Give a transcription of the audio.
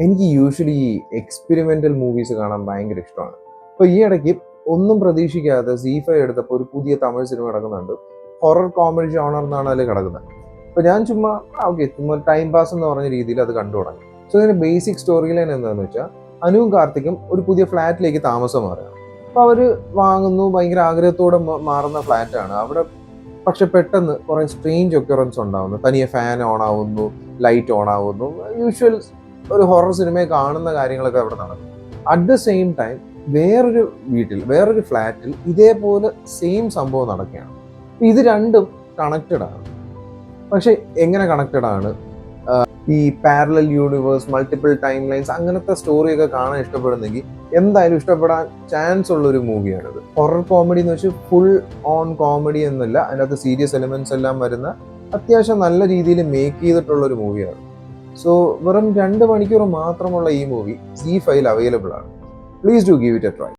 എനിക്ക് യൂഷ്വലി ഈ experimental movies കാണാൻ ഭയങ്കര ഇഷ്ടമാണ്. അപ്പോൾ ഈ ഇടയ്ക്ക് ഒന്നും പ്രതീക്ഷിക്കാതെ Z5 എടുത്തപ്പോൾ ഒരു പുതിയ തമിഴ് സിനിമ കിടക്കുന്നുണ്ട്. ഹൊറർ കോമഡി ജോണർ എന്നാണ് അതിൽ കിടക്കുന്നത്. അപ്പോൾ ഞാൻ ചുമ്മാ ചുമ്മാ ടൈം പാസ് എന്ന് പറഞ്ഞ രീതിയിൽ അത് കണ്ടു തുടങ്ങി. സോ ഇതിന്റെ ബേസിക് സ്റ്റോറി ലൈൻ എന്താണെന്ന് വെച്ചാൽ അനുവും കാർത്തിക്കും ഒരു പുതിയ ഫ്ലാറ്റിലേക്ക് താമസം മാറുകയാണ്. അപ്പോൾ അവർ വാങ്ങുന്നു, ഭയങ്കര ആഗ്രഹത്തോടെ മാറുന്ന ഫ്ലാറ്റാണ്. അവിടെ പക്ഷെ പെട്ടെന്ന് കുറേ സ്ട്രേഞ്ച് ഒക്കറൻസ് ഉണ്ടാവുന്നു. തനിയെ ഫാൻ ഓൺ ആവുന്നു, ലൈറ്റ് ഓൺ ആവുന്നു, യൂഷ്വൽ ഒരു ഹൊറർ സിനിമയെ കാണുന്ന കാര്യങ്ങളൊക്കെ അവിടെ നടക്കും. അറ്റ് ദ സെയിം ടൈം വേറൊരു ഫ്ലാറ്റിൽ ഇതേപോലെ സെയിം സംഭവം നടക്കുകയാണ്. ഇത് രണ്ടും കണക്റ്റഡ് ആണ്. പക്ഷെ എങ്ങനെ കണക്റ്റഡ് ആണ്? ഈ parallel universe, multiple time lines, അങ്ങനത്തെ സ്റ്റോറിയൊക്കെ കാണാൻ ഇഷ്ടപ്പെടുന്നെങ്കിൽ എന്തായാലും ഇഷ്ടപ്പെടാൻ ചാൻസ് ഉള്ള ഒരു മൂവിയാണിത്. ഹൊറർ കോമഡി എന്ന് വെച്ചാൽ ഫുൾ ഓൺ കോമഡി എന്നല്ല, അതിനകത്ത് സീരിയസ് എലിമെന്റ്സ് എല്ലാം വരുന്ന അത്യാവശ്യം നല്ല രീതിയിൽ മേക്ക് ചെയ്തിട്ടുള്ള ഒരു മൂവിയാണ്. സോ വെറും 2 മണിക്കൂർ മാത്രമുള്ള ഈ മൂവി Z5 അവൈലബിൾ ആണ്. Please do give it A try.